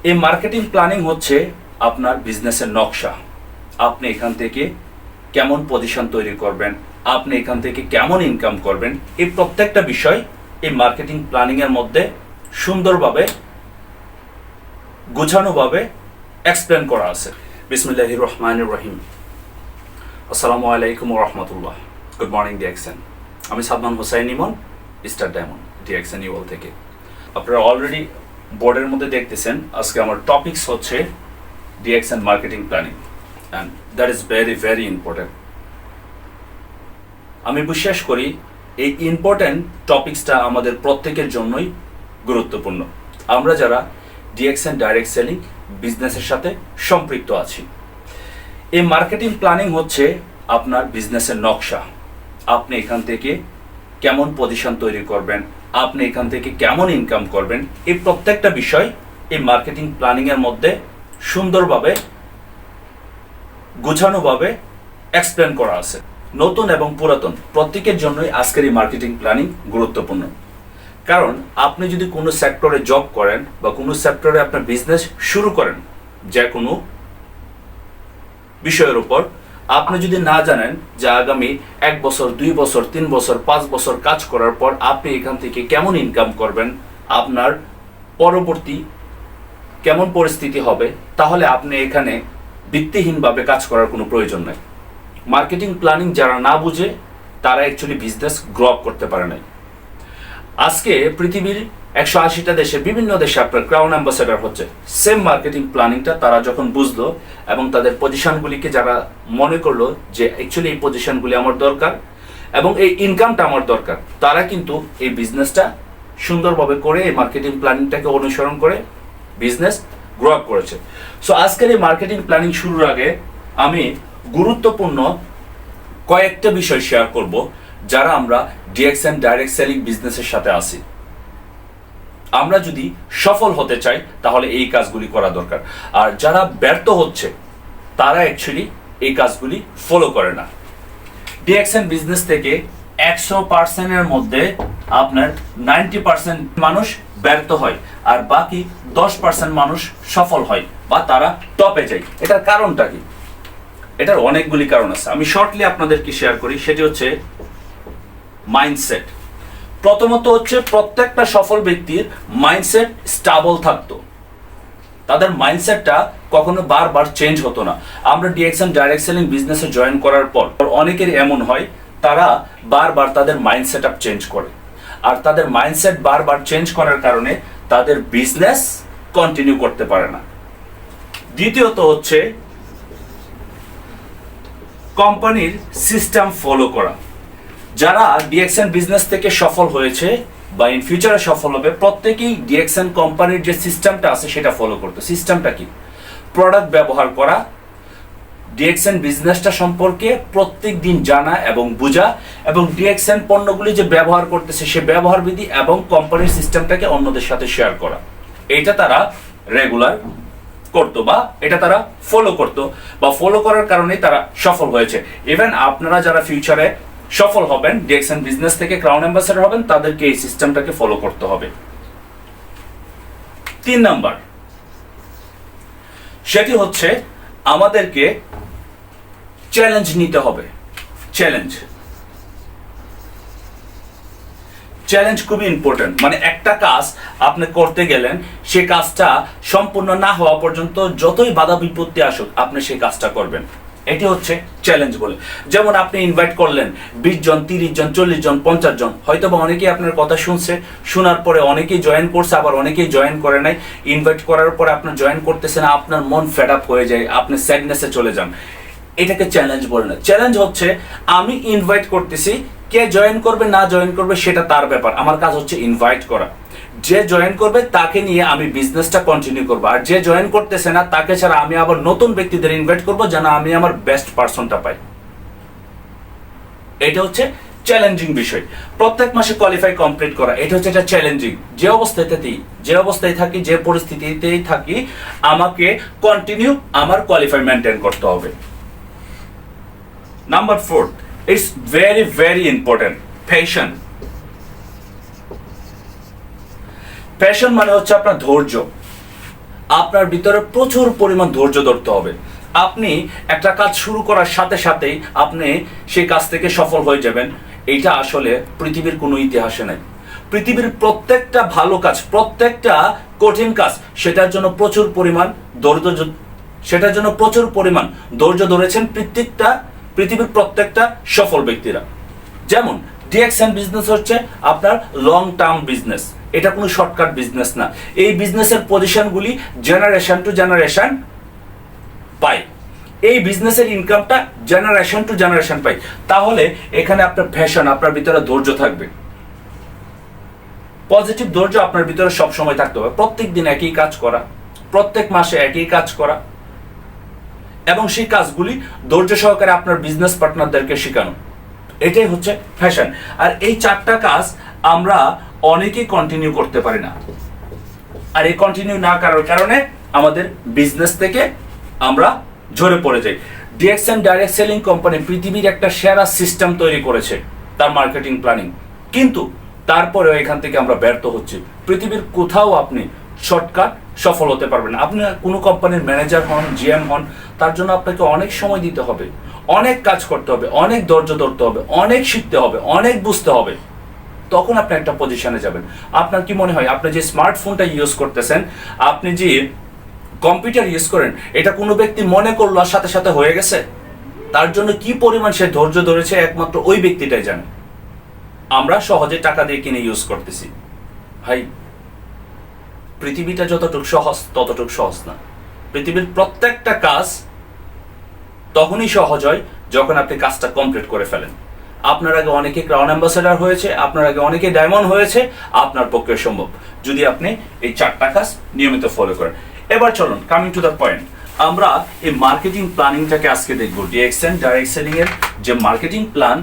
এই marketing planning হচ্ছে আপনার বিজনেসের নকশা। আপনি এখান থেকে কেমন পজিশন তৈরি করবেন, আপনি এখান থেকে কেমন ইনকাম করবেন, এই প্রত্যেকটা বিষয় এই মার্কেটিং প্ল্যানিংয়ের মধ্যে সুন্দরভাবে গোছানোভাবে এক্সপ্লেন করা আছে। বিসমিল্লাহির রহমানির রহিম। আসসালামু আলাইকুম ওয়া রাহমাতুল্লাহ। Good morning DXN. আমি সাদমান হোসাইন ইমন, স্টার ডায়মন্ড ডিএক্সএন ইউএল থেকে। আপনারা অলরেডি বোর্ডের মধ্যে দেখতেছেন আজকে আমার টপিকস হচ্ছে DXN marketing planning, and that is very very important. আমি বিশ্বাস করি এই ইম্পর্টেন্ট টপিকসটা আমাদের প্রত্যেকের জন্যই গুরুত্বপূর্ণ, আমরা যারা ডিএক্সএন ডাইরেক্ট সেলিং বিজনেসের সাথে সম্পৃক্ত আছি। এই মার্কেটিং প্ল্যানিং হচ্ছে আপনার বিজনেসের নকশা। আপনি এখান থেকে কেমন পজিশন তৈরি করবেন, আপনি এখান থেকে কেমন ইনকাম করবেন, এই প্রত্যেকটা বিষয় এই মার্কেটিং প্ল্যানিংয়ের মধ্যে সুন্দরভাবে গোছানোভাবে এক্সপ্লেন করা আছে। নতুন এবং পুরাতন প্রত্যেকের জন্যই আজকের এই মার্কেটিং প্ল্যানিং গুরুত্বপূর্ণ। কারণ আপনি যদি কোনো সেক্টরে জব করেন বা কোনো সেক্টরে আপনার বিজনেস শুরু করেন, যে কোনো বিষয়ের উপর আপনি যদি না জানেন যে আগামী 1 বছর 2 বছর 3 বছর 5 বছর কাজ করার পর আপনি এখান থেকে কেমন ইনকাম করবেন, আপনার পরবর্তী কেমন পরিস্থিতি হবে, তাহলে আপনি এখানে ভিত্তিহীনভাবে কাজ করার কোনো প্রয়োজন নাই। মার্কেটিং প্ল্যানিং যারা না বুঝে তারা অ্যাকচুয়ালি বিজনেস গ্রো আপ করতে পারে নাই। আজকে পৃথিবীর 180টা দেশে বিভিন্ন দেশে আপনার ক্রাউন অ্যাম্বাসেডর হচ্ছে। সেম মার্কেটিং প্ল্যানিংটা তারা যখন বুঝলো এবং তাদের পজিশনগুলিকে যারা মনে করলো যে অ্যাকচুয়ালি এই পজিশনগুলি আমার দরকার এবং এই ইনকামটা আমার দরকার, তারা কিন্তু এই বিজনেসটা সুন্দরভাবে করে এই মার্কেটিং প্ল্যানিংটাকে অনুসরণ করে বিজনেস গ্রো আপ করেছে। সো আজকের এই মার্কেটিং প্ল্যানিং শুরুর আগে আমি গুরুত্বপূর্ণ কয়েকটা বিষয় শেয়ার করব যারা আমরা ডিএক্সএন ডাইরেক্ট সেলিং বিজনেসের সাথে আছি। আমরা যদি সফল হতে চাই তাহলে এই কাজগুলি করা দরকার, আর যারা ব্যর্থ হচ্ছে তারা অ্যাকচুয়ালি এই কাজগুলি ফলো করে না। ডিএক্সএন বিজনেস থেকে 100%-এর মধ্যে আপনার 90% মানুষ ব্যর্থ হয় আর বাকি 10% মানুষ সফল হয় বা তারা টপে যায়। এটার কারণটা কি? এটার অনেকগুলি কারণ আছে, আমি শর্টলি আপনাদেরকে শেয়ার করি। সেটি হচ্ছে মাইন্ডসেট। প্রথমত হচ্ছে প্রত্যেকটা সফল ব্যক্তির মাইন্ডসেট স্টেবল থাকতো, তাদের মাইন্ডসেটটা কখনো বারবার চেঞ্জ হতো না। আমরা ডিএক্সএন ডাইরেক্ট সেলিং বিজনেসে জয়েন করার পর অনেকেরই এমন হয় তারা বারবার তাদের মাইন্ডসেট আপ চেঞ্জ করে, আর তাদের মাইন্ডসেট বারবার চেঞ্জ করার কারণে তাদের বিজনেস কন্টিনিউ করতে পারে না। দ্বিতীয়ত হচ্ছে কোম্পানির সিস্টেম ফলো করা। যারা ডিএক্সএন বিজনেস থেকে সফল হয়েছে বা ইন ফিউচারে সফল হবে, প্রত্যেকেই ডিএক্সএন কোম্পানির যে সিস্টেমটা আছে সেটা ফলো করতো। সিস্টেমটা কি? প্রোডাক্ট ব্যবহার করা, ডিএক্সএন বিজনেসটা সম্পর্কে প্রত্যেক দিন জানা এবং বোঝা, এবং ডিএক্সএন পণ্যগুলি যে ব্যবহার করতেছে সে ব্যবহার বিধি এবং কোম্পানির সিস্টেমটাকে অন্যদের সাথে শেয়ার করা। এইটা তারা রেগুলার করতো বা এটা তারা ফলো করতো, বা ফলো করার কারণেই তারা সফল হয়েছে। ইভেন আপনারা যারা ফিউচারে সফল হবেন, ডিএক্সএন বিজনেস থেকে ক্রাউন অ্যাম্বাসেডর হবেন, তাদেরকে এই সিস্টেমটাকে ফলো করতে হবে। 3 নাম্বার, সেটি হচ্ছে আমাদেরকে চ্যালেঞ্জ নিতে হবে। চ্যালেঞ্জ খুবই ইম্পর্টেন্ট। মানে একটা কাজ আপনি করতে গেলেন, সে কাজটা সম্পূর্ণ না হওয়া পর্যন্ত যতই বাধা বিপত্তি আসুক আপনি সেই কাজটা করবেন। এটি হচ্ছে চ্যালেঞ্জ বলে। যেমন আপনি ইনভাইট করলেন 20 জন, 30 জন, 40 জন, 50 জন, হয়তো বা অনেকেই আপনার কথা শুনছে, শোনার পরে অনেকেই জয়েন করছে, আবার অনেকেই জয়েন করে নাই। ইনভাইট করার পরে আপনার জয়েন করতেছে না, আপনার মন ফেড আপ হয়ে যায়, আপনি স্যাডনেসে চলে যান। এটাকে চ্যালেঞ্জ বলে না। চ্যালেঞ্জ হচ্ছে আমি ইনভাইট করতেছি, কে জয়েন করবে না জয়েন করবে সেটা তার ব্যাপার, আমার কাজ হচ্ছে ইনভাইট করা। যে জয়েন করবে তাকে নিয়ে আমি বিজনেসটা কন্টিনিউ করবো, আর যে জয়েন করতেছে না তাকে ছাড়া আমি আবার নতুন ব্যক্তিদের ইনভাইট করবো যেন আমি আমার বেস্ট পারসনটা পাই। এটা হচ্ছে চ্যালেঞ্জিং বিষয়। প্রত্যেক মাসে কোয়ালিফাই কমপ্লিট করা, এটা হচ্ছে একটা চ্যালেঞ্জিং। যে অবস্থায় থাকি, যে পরিস্থিতিতেই থাকি, আমাকে কন্টিনিউ আমার কোয়ালিফাই মেনটেন করতে হবে। Number 4, it's very very important, passion. Passion মানে হচ্ছে আপনার ধৈর্য। আপনার ভিতরে প্রচুর পরিমাণ ধৈর্য ধরতে হবে। আপনি একটা কাজ শুরু করার সাথে সাথেই আপনি সেই কাজ থেকে সফল হয়ে যাবেন, এটা আসলে পৃথিবীর কোনো ইতিহাসে নাই। পৃথিবীর প্রত্যেকটা ভালো কাজ, প্রত্যেকটা কঠিন কাজ, সেটার জন্য প্রচুর পরিমাণ ধৈর্য ধরেছেন পৃথিবীর প্রত্যেকটা সফল ব্যক্তিরা। যেমন ডিএক্সএন বিজনেস হচ্ছে আপনার লং টার্ম বিজনেস, এটা কোনো শর্টকাট বিজনেস না। এই বিজনেসের পজিশনগুলি জেনারেশন টু জেনারেশন পায়, এই বিজনেসের ইনকামটা জেনারেশন টু জেনারেশন পাই। তাহলে এখানে আপনার প্যাশন, আপনার ভিতরে ধৈর্য থাকবে, পজিটিভ ধৈর্য আপনার ভিতরে সবসময় থাকতে হবে। প্রত্যেক দিন একই কাজ করা, প্রত্যেক মাসে একই কাজ করা, এবং সেই কাজগুলি ধৈর্য সহকারে আপনার বিজনেস পার্টনারদেরকে শেখানো, এটাই হচ্ছে ফ্যাশন। আর এই 4টা কাজ আমরা অনেকেই কন্টিনিউ করতে পারি না, আর এই কন্টিনিউ না করার কারণে আমাদের বিজনেস থেকে আমরা ঝরে পড়ে যাই। ডিএক্সএন ডাইরেক্ট সেলিং কোম্পানি পৃথিবীর একটা সেরা সিস্টেম তৈরি করেছে তার মার্কেটিং প্ল্যানিং, কিন্তু তারপরেও এখান থেকে আমরা ব্যর্থ হচ্ছি। পৃথিবীর কোথাও আপনি শর্টকাট সফল হতে পারবেন না। আপনি কোনো কোম্পানির ম্যানেজার হন, জিএম হন, তার জন্য আপনাকে অনেক সময় দিতে হবে, অনেক কাজ করতে হবে, অনেক ধৈর্য ধরতে হবে, অনেক শিখতে হবে, অনেক বুঝতে হবে, তখন আপনি একটা পজিশনে যাবেন। আপনার কি মনে হয় আপনি যে স্মার্টফোনটা ইউজ করতেছেন, আপনি যে কম্পিউটার ইউজ করেন, এটা কোনো ব্যক্তি মনে করলো আর সাথে সাথে হয়ে গেছে? তার জন্য কি পরিমাণ সে ধৈর্য ধরেছে একমাত্র ওই ব্যক্তিটাই জানে। আমরা সহজে টাকা দিয়ে কিনে ইউজ করতেছি। ভাই, পৃথিবীটা যতটুকু সহজ ততটুকু সহজ না। পৃথিবীর প্রত্যেকটা কাজ তখনই সহজ হয় যখন আপনি কাজটা কমপ্লিট করে ফেলেন। আপনার আগে অনেকে ক্রাউন অ্যাম্বাসেডর হয়েছে, আপনার আগে অনেকে ডায়মন্ড হয়েছে, আপনার পক্ষে সম্ভব যদি আপনি এই 4টা কাজ নিয়মিত ফলো করেন। এবার চলুন, কামিং টু দ্য পয়েন্ট, আমরা এই মার্কেটিং প্ল্যানিংটাকে আজকে দেখব। ডিএক্সএন ডাইরেক্ট সেলিং এর যে মার্কেটিং প্ল্যান,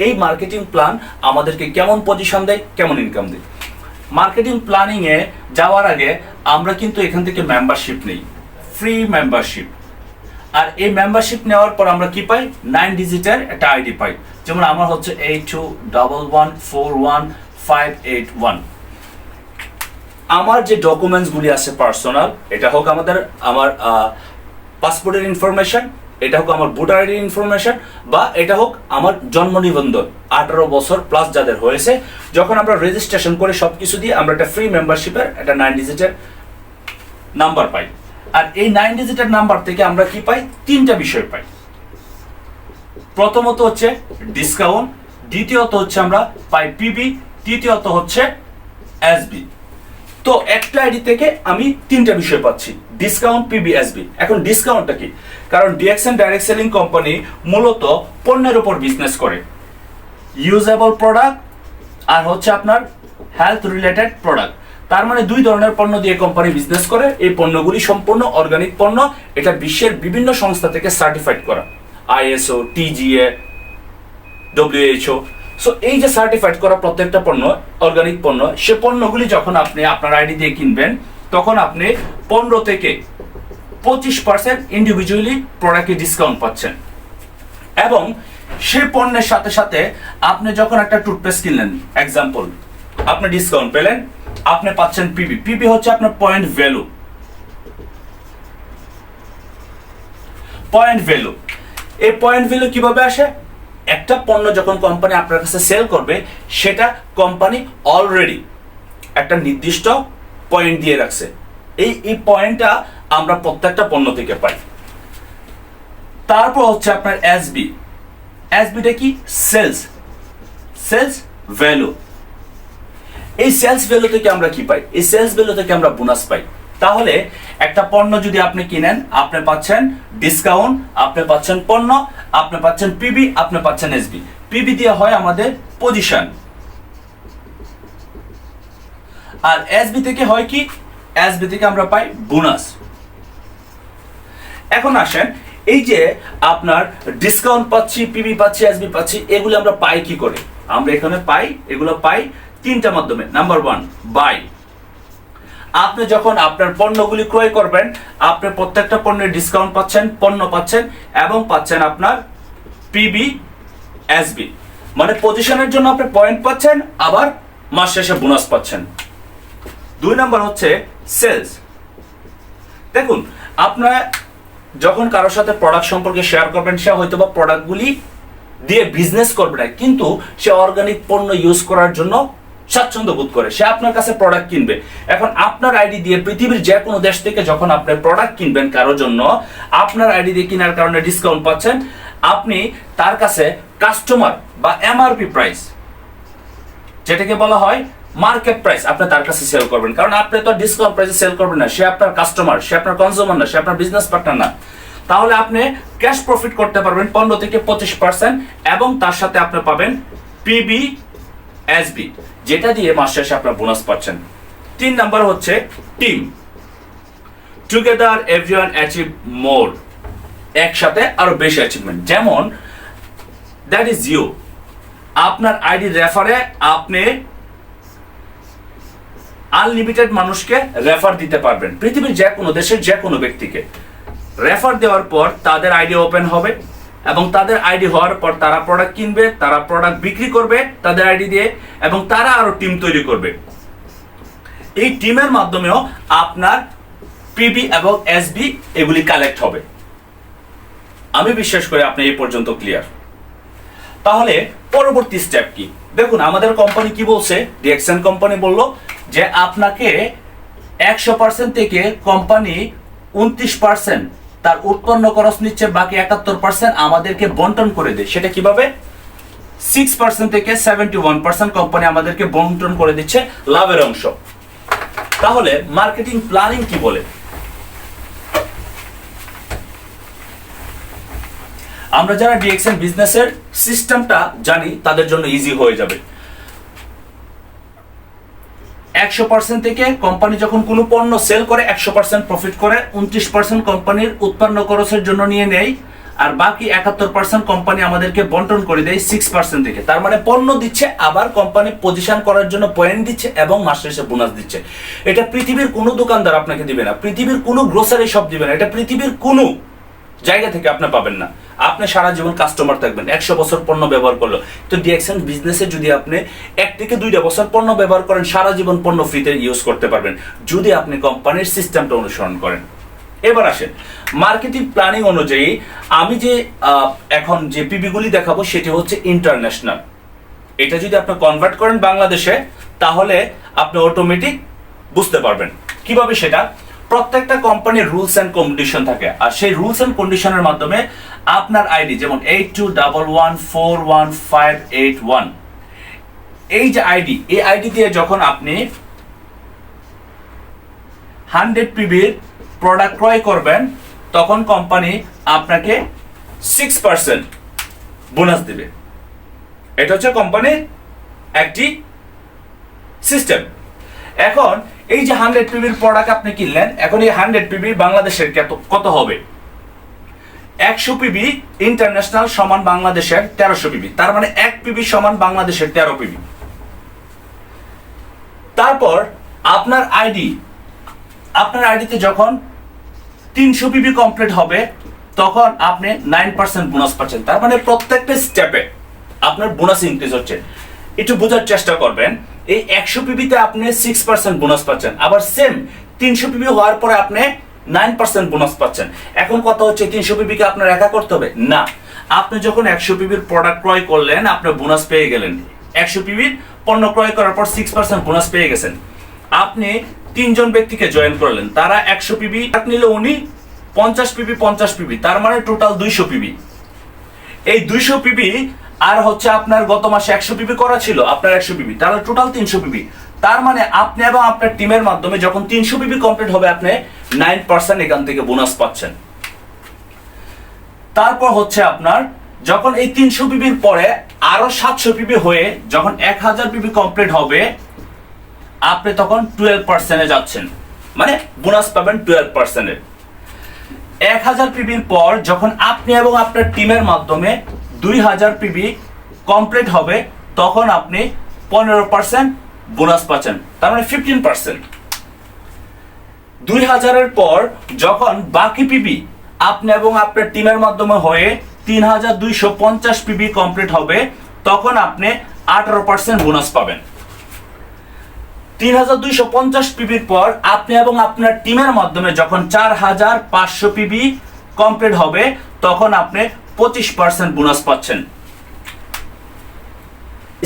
এই মার্কেটিং প্ল্যান আমাদেরকে কেমন পজিশন দেয়, কেমন ইনকাম দেয়। মার্কেটিং প্ল্যানিং এ যাওয়ার আগে আমরা কিন্তু এখান থেকে মেম্বারশিপ নেই, ফ্রি মেম্বারশিপ। আর এই মেম্বারশিপ নেওয়ার পর আমরা কি পাই? 9 ডিজিটের একটা আইডি পাই। যেমন আমার হচ্ছে 82114151। আমার যে ডকুমেন্টসগুলি আছে পার্সোনাল, এটা হোক আমার পাসপোর্টের ইনফরমেশন, এটা হোক আমার ভোটার আইডি ইনফরমেশন, বা এটা হোক আমার জন্ম নিবন্ধন 18 বছর প্লাস যাদের হয়েছে, যখন আমরা রেজিস্ট্রেশন করে সবকিছু দিয়ে আমরা একটা ফ্রি মেম্বারশিপের একটা 9 ডিজিটের নাম্বার পাই। আর এই 9 ডিজিটের নাম্বার থেকে আমরা কি পাই? 3টা বিষয় পাই। প্রথমত হচ্ছে ডিসকাউন্ট, দ্বিতীয়ত হচ্ছে আমরা পাই পিবি, তৃতীয়ত হচ্ছে এসবি। তো একটা আইডি থেকে আমি 3টা বিষয় পাচ্ছি, ডিসকাউন্ট, পিবি, এসবি। এখন ডিসকাউন্টটা কি? কারণ ডিএক্সএন ডাইরেক্ট সেলিং কোম্পানি মূলত পণ্যের উপর বিজনেস করে, ইউজেবল প্রোডাক্ট আর হচ্ছে আপনার হেলথ রিলেটেড প্রোডাক্ট। তার মানে 2 ধরনের পণ্য দিয়ে কোম্পানি বিজনেস করে। এই পণ্যগুলি সম্পূর্ণ অর্গানিক পণ্য, এটা বিশ্বের বিভিন্ন সংস্থা থেকে সার্টিফাইড করা, আইএসও, টিজিএ, ডব্লিউএইচও। সো এই যে সার্টিফাইড করা প্রত্যেকটা পণ্য অর্গানিক পণ্য, সে পণ্যগুলি যখন আপনি আপনার আইডি দিয়ে কিনবেন, তখন আপনি 15 থেকে 25% ইন্ডিভিজুয়ালি প্রোডাক্টে ডিসকাউন্ট পাচ্ছেন। এবং সেই পণ্যের সাথে সাথে আপনি যখন একটা টুথপেস্ট কিনলেন, এক্সাম্পল, আপনি ডিসকাউন্ট পেলেন, আপনি পাচ্ছেন পিবি। পিবি হচ্ছে আপনার পয়েন্ট ভ্যালু। পয়েন্ট ভ্যালু, এই পয়েন্ট ভ্যালু কিভাবে আসে? একটা পণ্য যখন কোম্পানি আপনার কাছে সেল করবে, সেটা কোম্পানি অলরেডি একটা নির্দিষ্ট পয়েন্ট দিয়ে রাখছে। এই পয়েন্টটা আমরা প্রত্যেকটা পণ্য থেকে পাই। তারপর হচ্ছে আপনার এসবি। এসবিটা কি? Sales value. এই সেলস ভ্যালু থেকে আমরা কি পাই? এই সেলস ভ্যালু থেকে আমরা বোনাস পাই। তাহলে একটা পণ্য যদি আপনি কিনেন, আপনি পাচ্ছেন ডিসকাউন্ট, আপনি পাচ্ছেন পণ্য, আপনি পাচ্ছেন পিবি, আপনি পাচ্ছেন এসবি। পিবি দিয়ে হয় আমাদের পজিশন, আর এসবি থেকে হয় কি? এসবি থেকে আমরা পাই বোনাস। এখন আসেন, এই যে আপনার ডিসকাউন্ট পাচ্ছি, পিবি পাচ্ছি, এসবি পাচ্ছি, এগুলো আমরা পাই কি করে? আমরা এখানে পাই, এগুলো পাই 3টা মাধ্যমে। Number 1, buy. আপনি যখন আপনার পণ্যগুলি ক্রয় করবেন, আপনি প্রত্যেকটা পণ্যের ডিসকাউন্ট পাচ্ছেন, পণ্য পাচ্ছেন, এবং পাচ্ছেন আপনার পিবি, এসবি। মানে পজিশনের জন্য আপনি পয়েন্ট পাচ্ছেন, আবার মাস শেষে বোনাস পাচ্ছেন। 2 নাম্বার হচ্ছে সেলস। দেখুন, আপনার যখন কারোর সাথে প্রোডাক্ট সম্পর্কে শেয়ার করবেন, সে হয়তো বা প্রোডাক্টগুলি দিয়ে বিজনেস করবে না, কিন্তু সে অর্গানিক পণ্য ইউজ করার জন্য স্বাচ্ছন্দ্য বোধ করে, সে আপনার কাছে প্রোডাক্ট কিনবে। এখন আপনার আইডি দিয়ে পৃথিবীর যে কোনো দেশ থেকে যখন আপনি প্রোডাক্ট কিনবেন কারোর জন্য, আপনার আইডি দিয়ে কেনার কারণে ডিসকাউন্ট পাচ্ছেন, আপনি তার কাছে কাস্টমার বা এমআরপি প্রাইস, যেটাকে বলা হয় মার্কেট প্রাইস, আপনি তার কাছে সেল করবেন। কারণ আপনি তো ডিসকাউন্ট প্রাইসে সেল করবেন না, সে আপনার কাস্টমার, সে আপনার কনজিউমার না, সে আপনার বিজনেস পার্টনার না। তাহলে আপনি ক্যাশ প্রফিট করতে পারবেন 15 থেকে 25%, এবং তার সাথে আপনি পাবেন পিবি এসবি, যেটা দিয়ে মাস শেষে আপনার বোনাস পাচ্ছেন। 3 নাম্বার হচ্ছে টিম, টুগেদার এভরিওয়ান অ্যাচিভ মোর, একসাথে আরো বেশি অ্যাচিভমেন্ট। যেমন দ্যাট ইজ ইউ, আপনার আইডি রেফারে আপনি আনলিমিটেড মানুষকে রেফার দিতে পারবেন, পৃথিবীর যে কোনো দেশের যে কোনো ব্যক্তিকে রেফার দেওয়ার পর তাদের আইডি ওপেন হবে, এবং তাদের আইডি হওয়ার পর তারা প্রোডাক্ট কিনবে, তারা প্রোডাক্ট বিক্রি করবে তাদের আইডি দিয়ে, এবং তারা আরো টিম তৈরি করবে। এই টিমের মাধ্যমেও আপনার পিবি এবং এসবি এগুলি কালেক্ট হবে। আমি বিশ্বাস করি আপনি এই পর্যন্ত ক্লিয়ার। তাহলে পরবর্তী স্টেপ কি? দেখুন, আমাদের কোম্পানি কি বলছে, ডিএক্সএন কোম্পানি বলল যে আপনাকে 100% থেকে কোম্পানি 29% তার উৎপন্ন খরচ নিচ্ছে, বাকি 71% আমাদেরকে বন্টন করে দেয়। সেটা কিভাবে? 6% থেকে 71% কোম্পানি আমাদেরকে বন্টন করে দিচ্ছে লাভের অংশ। তাহলে মার্কেটিং প্ল্যানিং কি বলে? আমরা যারা ডিএক্সএন বিজনেসের সিস্টেমটা জানি তাদের জন্য ইজি হয়ে যাবে। 100% থেকে কোম্পানি যখন কোনো পণ্য সেল করে 100% প্রফিট করে, 29% কোম্পানির উৎপন্ন খরচের জন্য নিয়ে নেয়, আর বাকি 71% কোম্পানি আমাদেরকে বন্টন করে দেয় 6% থেকে। তার মানে পণ্য দিচ্ছে, আবার কোম্পানি পজিশন করার জন্য পয়েন্ট দিচ্ছে, এবং মাস শেষে বোনাস দিচ্ছে। এটা পৃথিবীর কোনো দোকানদার আপনাকে দিবে না, পৃথিবীর কোনো গ্রোসারি শপ দিবে না, এটা পৃথিবীর কোনো জায়গা থেকে আপনি পাবেন না। আপনি সারা জীবন কাস্টমার থাকবেন 100 বছর পণ্য ব্যবহার করলো। তো ডিএক্সএন বিজনেসে যদি আপনি 1 থেকে 2টা বছর পণ্য ব্যবহার করেন, সারা জীবন পণ্য ফ্রিতে ইউজ করতে পারবেন, যদি আপনি কোম্পানির সিস্টেমটা অনুসরণ করেন। এবার আসেন মার্কেটিং প্ল্যানিং অনুযায়ী আমি যে এখন যে পিবিগুলি দেখাবো সেটি হচ্ছে ইন্টারন্যাশনাল। এটা যদি আপনি কনভার্ট করেন বাংলাদেশে, তাহলে আপনি অটোমেটিক বুঝতে পারবেন কিভাবে। সেটা প্রত্যেকটা কোম্পানির রুলস এন্ড কন্ডিশন থাকে, আর সেই রুলস এন্ড কন্ডিশনের মাধ্যমে আপনার আইডি, যেমন 8211411581, এই যে আইডি, এই আইডি দিয়ে যখন আপনি 100 পিবির প্রোডাক্ট ক্রয় করবেন, তখন কোম্পানি আপনাকে 6% বোনাস দিবে। এটা হচ্ছে কোম্পানির একটি সিস্টেম। এখন এই যে 100 পিবির প্রোডাক্ট আপনি কিনলেন, এখন এই 100 পিবি বাংলাদেশের কত হবে? 100 পিবি ইন্টারন্যাশনাল সমান বাংলাদেশের 1300 পিবি, তার মানে 1 পিবি সমান বাংলাদেশের 13 পিবি। তারপর আপনার আইডিতে যখন 300 পিবি কমপ্লিট হবে, তখন আপনি 9% বোনাস পাচ্ছেন। তার মানে প্রত্যেকটা স্টেপে আপনার বোনাস ইনক্রিজ হচ্ছে। একটু বোঝার চেষ্টা করবেন, এই 100 পিবিতে আপনি 6% বোনাস পাচ্ছেন, আবার সেম 300 পিবি হওয়ার পরে আপনি 9% বোনাস পাচ্ছেন। এখন কথা হচ্ছে 300 পিবিকে আপনার একা করতে হবে না, আপনি যখন 100 পিবির প্রোডাক্ট ক্রয় করলেন, আপনি বোনাস পেয়ে গেলেন। 100 পিবির পণ্য ক্রয় করার পর 6% বোনাস পেয়ে গেছেন। আপনি 3 জন ব্যক্তিকে জয়েন করলেন, তারা 100 পিবি নিলে, উনি 50 পিবি, তার মানে টোটাল 200 পিবি। এই 200 পিবি আর হচ্ছে আপনার গত মাসে 100 পিবি করা ছিল, আপনার 100 পিবি, তাহলে টোটাল 300 পিবি। তার মানে আপনি এবং আপনার টিমের মাধ্যমে যখন 300 পিবি কমপ্লিট হবে, আপনি 9% এখান থেকে বোনাস পাচ্ছেন। তারপর হচ্ছে আপনার যখন এই 300 পিবির পরে আরো 700 পিবি হয়ে যখন 1000 পিবি কমপ্লিট হবে, আপনি তখন 12% যাচ্ছেন, মানে বোনাস পাবেন 12%। 1000 পিবির পর যখন আপনি এবং আপনার টিমের মাধ্যমে 2000 পিবি কমপ্লিট হবে, তখন আপনি 15% বোনাস পাচ্ছেন, তার মানে 15%। 2000-এর পর যখন বাকি পিবি আপনি এবং আপনার টিমের মাধ্যমে হয়ে 3250 পিবি কমপ্লিট হবে, তখন আপনি 18% বোনাস পাবেন। 3250 পিবির পর আপনি এবং আপনার টিমের মাধ্যমে যখন 4500 পিবি কমপ্লিট হবে তখন আপনি 25% বোনাস পাচ্ছেন।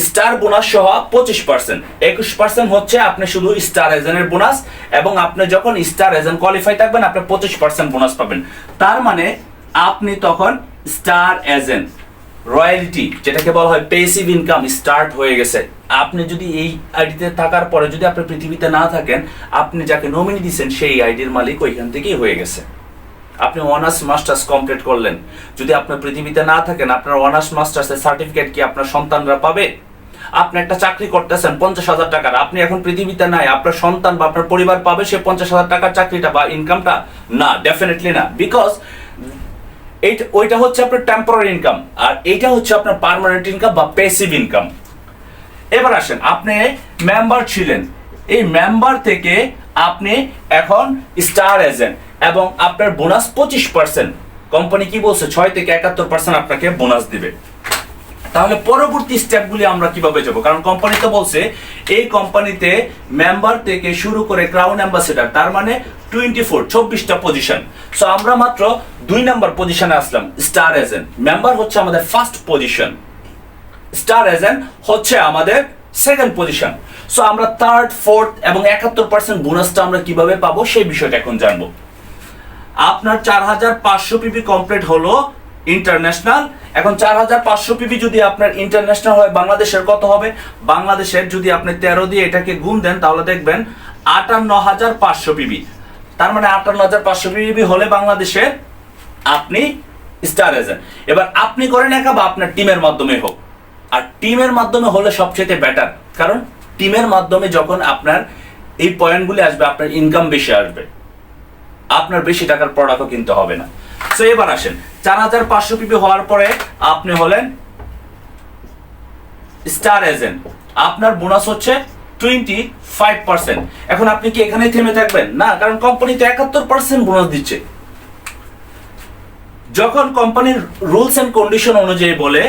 স্টার বোনাস সহ 25%, 21% হচ্ছে আপনি শুধু স্টার এজেন্টের বোনাস, এবং আপনি যখন স্টার এজেন্ট কোয়ালিফাই থাকবেন আপনি 25% বোনাস পাবেন। তার মানে আপনি তখন স্টার এজেন্ট রয়্যালিটি, যেটাকে বলা হয় প্যাসিভ ইনকাম, স্টার্ট হয়ে গেছে। আপনি যদি এই আইডিতে থাকার পরে যদি আপনি পৃথিবীতে না থাকেন, আপনি যাকে নমিনি দিচ্ছেন সেই আইডির মালিক ওইখান থেকেই হয়ে গেছে। আপনি অনার্স মাস্টার্স কমপ্লিট করলেন, যদি আপনি পৃথিবীতে না থাকেন আপনার অনার্স মাস্টার্সের সার্টিফিকেট কি আপনার সন্তানরা পাবে? আপনি একটা চাকরি করতেছেন 50,000 টাকার, আপনি এখন পৃথিবীতে নাই, আপনার সন্তান বা আপনার পরিবার পাবে সে 50,000 টাকার চাকরিটা বা ইনকামটা? না, ডেফিনেটলি না। বিকজ ওইটা হচ্ছে আপনার টেম্পোরারি ইনকাম, আর এইটা হচ্ছে আপনার পার্মানেন্ট ইনকাম বা প্যাসিভ ইনকাম। এবার আসেন, আপনি মেম্বার ছিলেন, এই মেম্বার থেকে আপনি এখন স্টার এজেন্ট এবং আপনার বোনাস 25%। কোম্পানি কি বলছে 6 থেকে 71% আপনাকে বোনাস দিবে। তাহলে পরবর্তী স্টেপগুলি আমরা কিভাবে যাব? কারণ কোম্পানি তো বলছে এই কোম্পানিতে মেম্বার থেকে শুরু করে ক্রাউন অ্যাম্বাসেডর, তার মানে 24টা পজিশন। সো আমরা মাত্র 2 নম্বর পজিশনে আসলাম, স্টার এজেন্ট। মেম্বার হচ্ছে আমাদের ফার্স্ট পজিশন, স্টার এজেন্ট হচ্ছে আমাদের সেকেন্ড পজিশন। সো আমরা থার্ড, ফোর্থ এবং 71% বোনাসটা আমরা কিভাবে পাবো সেই বিষয়টা এখন জানবো। আপনার 4500 পিবি কমপ্লিট হলো ইন্টারন্যাশনাল। এখন 4500 পিবি যদি আপনার ইন্টারন্যাশনাল হয় বাংলাদেশের কত হবে? বাংলাদেশের যদি আপনি 13 দিয়ে এটাকে গুণ দেন তাহলে দেখবেন 58,500 পিবি। তার মানে 58,500 পিবি হলে বাংলাদেশের আপনি স্টার এজেন্ট। এবার আপনি করেন একা বা আপনার টিমের মাধ্যমে হোক, আর টিমের মাধ্যমে হলে সবচেয়ে বেটার, কারণ টিমের মাধ্যমে যখন আপনার এই পয়েন্টগুলি আসবে আপনার ইনকাম বেশি আসবে, আপনার বেশি টাকার প্রোডাক্টও কিনতে হবে না। সো এবার আসেন, 4500 পিবি হওয়ার পরে আপনি হলেন স্টার এজেন্ট, আপনার বোনাস হচ্ছে 25%। এখন আপনি কি এখানেই থেমে থাকবেন? না, কারণ কোম্পানি তো 71% বোনাস দিচ্ছে। যখন কোম্পানির রুলস এন্ড কন্ডিশন অনুযায়ী বলে,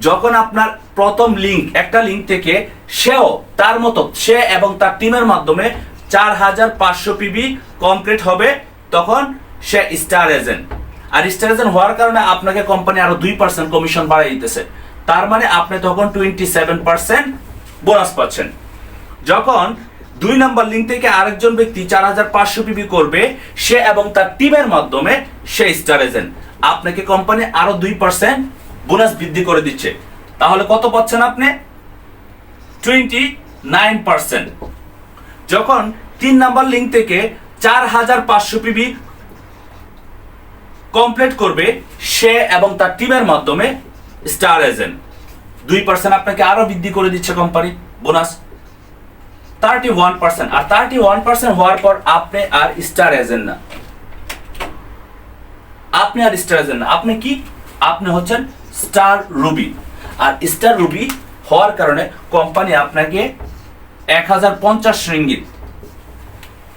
যখন আপনার প্রথম লিঙ্ক, একটা লিঙ্ক থেকে সেও তার মতো সে এবং তার টিমের মাধ্যমে 4500 পিবি কমপ্লিট হবে, তখন সে স্টার এজেন্ট। আর স্টার এজেন্ট হওয়ার কারণে আপনাকে কোম্পানি আরো 2% কমিশন বাড়াই দিতেছে, তার মানে আপনি তখন 27% বোনাস পাচ্ছেন। যখন 2 নাম্বার লিঙ্ক থেকে আরেকজন ব্যক্তি 4500 পিবি করবে, সে এবং তার টিমের মাধ্যমে সে স্টার এজেন্ট, আপনাকে কোম্পানি আরো 2% বোনাস বৃদ্ধি করে দিচ্ছে। তাহলে কত পাচ্ছেন আপনি? 29%। যখন 3 নাম্বার লিঙ্ক থেকে 4500 পিবি কমপ্লিট করবে সে এবং তার টিমের মাধ্যমে স্টার এজেন্ট, 2% আপনাকে আরো বৃদ্ধি করে দিচ্ছে কোম্পানি বোনাস, 31%। আর 31% হওয়ার পর আপনি আর স্টার এজেন্ট না, আপনি আর স্টার এজেন্ট না, আপনি কি? আপনি হচ্ছেন স্টার রুবি। আর স্টার রুবি হওয়ার কারণে কোম্পানি আপনাকে 1050 রিঙ্গিত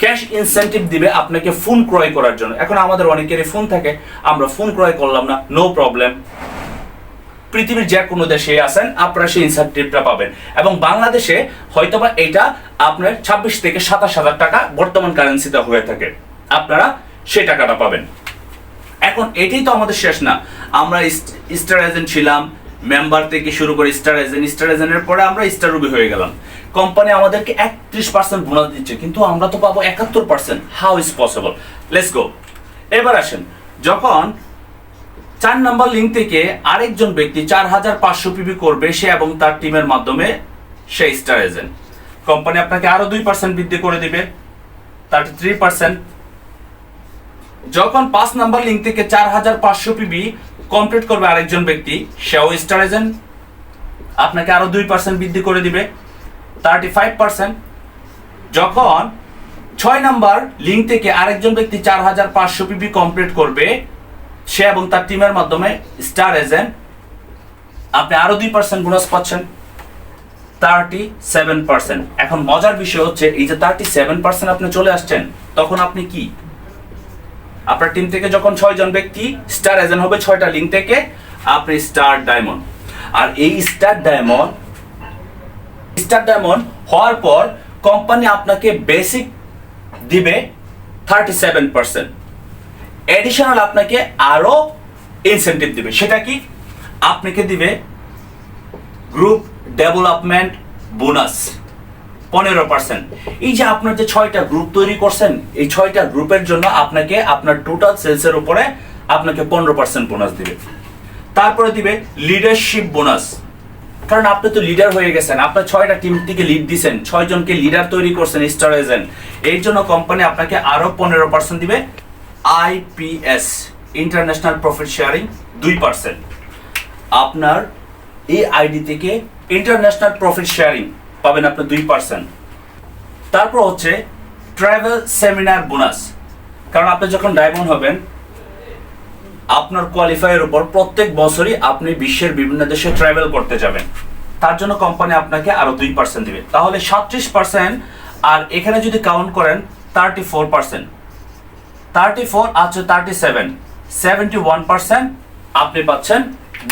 ক্যাশ ইনসেন্টিভ দিবে আপনাকে ফোন ক্রয় করার জন্য। এখন আমাদের অনেকেরই ফোন থাকে, আমরা ফোন ক্রয় করলাম না, নো প্রবলেম, পৃথিবীর যে কোনো দেশে আছেন আপনারা সেই ইনসেন্টিভটা পাবেন। এবং বাংলাদেশে হয়তোবা এটা আপনার 26 থেকে 27,000 টাকা বর্তমান কারেন্সিতে হয়ে থাকে, আপনারা সেই টাকাটা পাবেন। এখন এটাই তো আমাদের শেষ না, আমরা স্টার এজেন্ট ছিলাম, মেম্বার থেকে শুরু করে স্টার এজেন্ট, স্টার এজেন্টের পরে আমরা স্টার রুবি হয়ে গেলাম। কোম্পানি আমাদেরকে 31% বোনাস দিচ্ছে, কিন্তু আমরা তো পাবো 71%। How is possible? Let's go. এবার আসেন, যখন 4 নাম্বার লিঙ্ক থেকে আরেকজন ব্যক্তি 4500 পিবি করবে, সে এবং তার টিমের মাধ্যমে সে স্টার এজেন্ট, কোম্পানি আপনাকে আরো 2% বৃদ্ধি করে দিবে, 33%। যখন 5 নাম্বার লিঙ্ক থেকে 4500 পিবি কমপ্লিট করবে আরেকজন ব্যক্তি, সেও স্টার এজেন্ট, আপনাকে আরো 2% বৃদ্ধি করে দিবে, 35%। যখন 6 নাম্বার লিঙ্ক থেকে আরেকজন ব্যক্তি 4500 পিবি কমপ্লিট করবে, সে এবং তার টিমের মাধ্যমে স্টার এজেন্ট, আপনি আরো 2% বোনাস পাচ্ছেন, 37%। এখন মজার বিষয় হচ্ছে এই যে 37% আপনি চলে আসছেন, তখন আপনি কি? আপনার টিম থেকে যখন 6 জন ব্যক্তি স্টার এজেন্ট হবে 6টা লিঙ্ক থেকে, আপনি স্টার ডায়মন্ড। আর এই স্টার ডায়মন্ড হওয়ার পর কোম্পানি আপনাকে বেসিক দিবে 37%, এডিশনাল আপনাকে আরো ইনসেন্টিভ দিবে। সেটা কি? আপনাকে দিবে গ্রুপ ডেভেলপমেন্ট বোনাস 15%। এই যে আপনার যে 6টা গ্রুপ তৈরি করছেন, এই 6টা গ্রুপের জন্য আপনাকে আপনার টোটাল সেলসের উপরে আপনাকে 15% বোনাস দিবে। তারপরে দিবে লিডারশিপ বোনাস, কারণ আপনি তো লিডার হয়ে গেছেন, আপনার 6টা টিম থেকে লিড দিছেন, 6 জনকে লিডার তৈরি করছেন, স্টার এজেন্ট। এই জন্য কোম্পানি আপনাকে আরো 15% দিবে। IPS, international profit sharing 2%। আপনার এই আইডি থেকে ইন্টারন্যাশনাল প্রফিট শেয়ারিং পাবেন আপনি 2%। তারপর হচ্ছে ট্রাভেল সেমিনার বোনাস, কারণ আপনি যখন ডায়মন্ড হবেন আপনার কোয়ালিফাইয়ের উপর প্রত্যেক বছরই আপনি বিশ্বের বিভিন্ন দেশে ট্রাভেল করতে যাবেন, তার জন্য কোম্পানি আপনাকে আরো 2% দিবে। তাহলে 37%, আর এখানে যদি কাউন্ট করেন 34%, 34 আছে 37, 71% আপনি পাচ্ছেন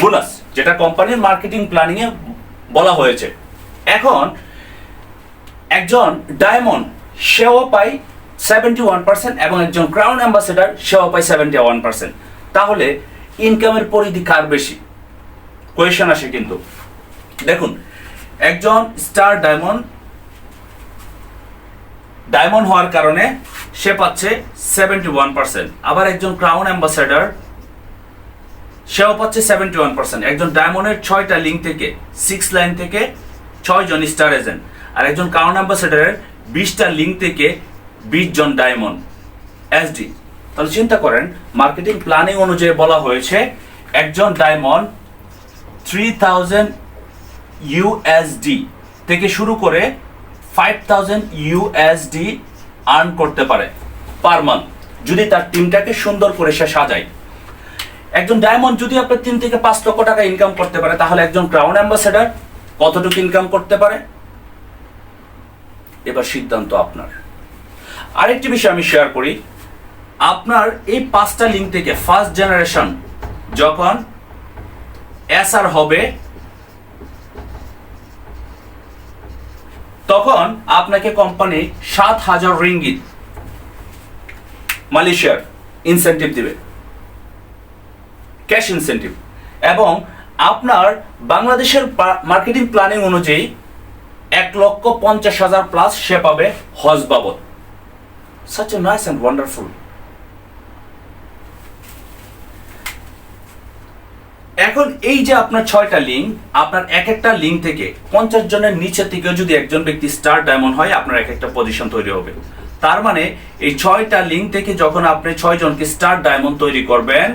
বোনাস, যেটা কোম্পানির মার্কেটিং প্ল্যানিং এ বলা হয়েছে। এখন একজন ডায়মন্ড সেও পায় 71% এবং একজন ক্রাউন অ্যাম্বাসেডর সেও পায় 71%। তাহলে ইনকামের পরিধি কার বেশি? কোয়েশ্চেন আসে কিন্তু। দেখুন, একজন স্টার ডায়মন্ড হওয়ার কারণে সে পাচ্ছে 71%, আবার একজন ক্রাউন অ্যাম্বাসেডর সেও পাচ্ছে 71%। একজন ডায়মন্ডের 6টা লিঙ্ক থেকে 6 লাইন থেকে 6 জন স্টার এজেন্ট, আর একজন ক্রাউন অ্যাম্বাসেডরের 20টা লিঙ্ক থেকে 20 জন ডায়মন্ড এসডি। তাহলে চিন্তা করেন, মার্কেটিং প্ল্যানিং অনুযায়ী বলা হয়েছে একজন ডায়মন্ড 3000 ইউএসডি থেকে শুরু করে 5000 ইউএসডি আর্ন করতে পারে পার মান্থ, যদি তার টিমটাকে সুন্দর করে সে সাজায়। একজন ডায়মন্ড যদি আপনার 3 থেকে 5 লক্ষ টাকা ইনকাম করতে পারে, তাহলে একজন ক্রাউন অ্যাম্বাসেডর কতটুকু ইনকাম করতে পারে? এবার সিদ্ধান্ত আপনার। আরেকটি বিষয় আমি শেয়ার করি, আপনার এই 5টা লিঙ্ক থেকে ফার্স্ট জেনারেশন যখন এসআর হবে, তখন আপনাকে কোম্পানি 7000 রিঙ্গিত মালয়েশিয়ার ইনসেন্টিভ দিবে, ক্যাশ ইনসেন্টিভ। এবং আপনার বাংলাদেশের মার্কেটিং প্ল্যানিং অনুযায়ী 1,50,000 প্লাস সে পাবে হজ বাবদ। Such a nice and wonderful. এখন এই যে আপনার 6টা লিঙ্ক, আপনার এক একটা লিঙ্ক থেকে 50 জনের নিচে থেকে যদি একজন ব্যক্তি স্টার ডায়মন্ড হয়, আপনার এক একটা পজিশন তৈরি হবে। তার মানে এই 6টা লিঙ্ক থেকে যখন আপনি 6 জনকে স্টার ডায়মন্ড তৈরি করবেন,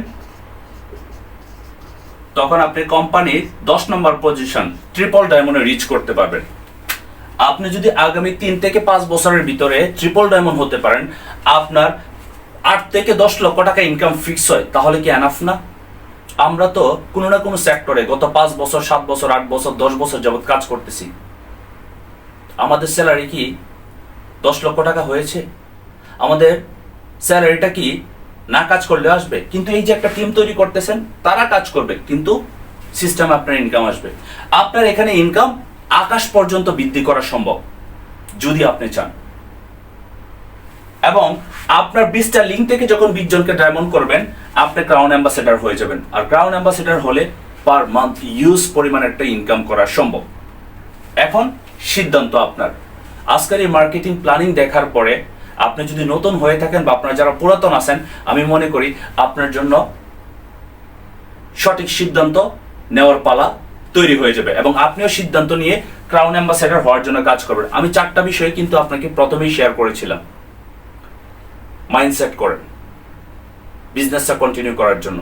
তখন আপনি কোম্পানির 10 নম্বর পজিশন ট্রিপল ডায়মন্ডে রিচ করতে পারবেন। আপনি যদি আগামী 3 থেকে 5 বছরের ভিতরে ট্রিপল ডায়মন্ড হতে পারেন, আপনার 8 থেকে 10 লক্ষ টাকা ইনকাম ফিক্স হয়, তাহলে কি এনাফ না? আমরা তো কোনো না কোনো সেক্টরে গত 5 বছর, 7 বছর, 8 বছর, 10 বছর যাবত কাজ করতেছি। আমাদের স্যালারি কি 10 লক্ষ টাকা হয়েছে? আমাদের স্যালারিটা কি না কাজ করলে আসবে? কিন্তু এই যে একটা টিম তৈরি করতেছেন, তারা কাজ করবে, কিন্তু সিস্টেম আপনার ইনকাম আসবে। আপনার এখানে ইনকাম আকাশ পর্যন্ত বৃদ্ধি করা সম্ভব যদি আপনি চান। এবং আপনার 20টা লিঙ্ক থেকে যখন 20 জনকে ডায়মন্ড করবেন, আপনি ক্রাউন অ্যাম্বাসেডর হয়ে যাবেন। আর ক্রাউন অ্যাম্বাসেডর হলে পার মান্থ ইউজ পরিমাণ একটা ইনকাম করা সম্ভব। এখন সিদ্ধান্ত আপনার। আজকের এই মার্কেটিং প্ল্যানিং দেখার পরে আপনি যদি নতুন হয়ে থাকেন বা আপনারা যারা পুরাতন আছেন, আমি মনে করি আপনার জন্য সঠিক সিদ্ধান্ত নেওয়ার পালা তৈরি হয়ে যাবে এবং আপনিও সিদ্ধান্ত নিয়ে ক্রাউন অ্যাম্বাসেডর হওয়ার জন্য কাজ করবেন। আমি 4টা বিষয় কিন্তু আপনাকে প্রথমেই শেয়ার করেছিলাম। মাইন্ডসেট করেন বিজনেসটা কন্টিনিউ করার জন্য।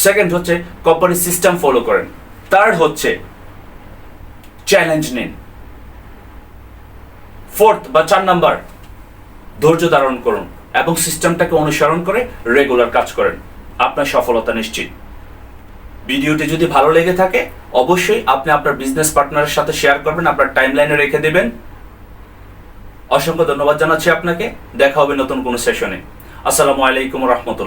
সেকেন্ড হচ্ছে কোম্পানি সিস্টেম ফলো করেন। থার্ড হচ্ছে চ্যালেঞ্জ নিন। ফোর্থ বা 4 নাম্বার, ধৈর্য ধারণ করুন এবং সিস্টেমটাকে অনুসরণ করে রেগুলার কাজ করেন। আপনার সফলতা নিশ্চিত। ভিডিওটি যদি ভালো লেগে থাকে, অবশ্যই আপনি আপনার বিজনেস পার্টনারের সাথে শেয়ার করবেন, আপনার টাইমলাইনে রেখে দেবেন। অসংখ্য ধন্যবাদ জানাচ্ছি আপনাকে। দেখা হবে নতুন কোনো সেশনে। আসসালামু আলাইকুম ওয়া রাহমাতুল্লাহ।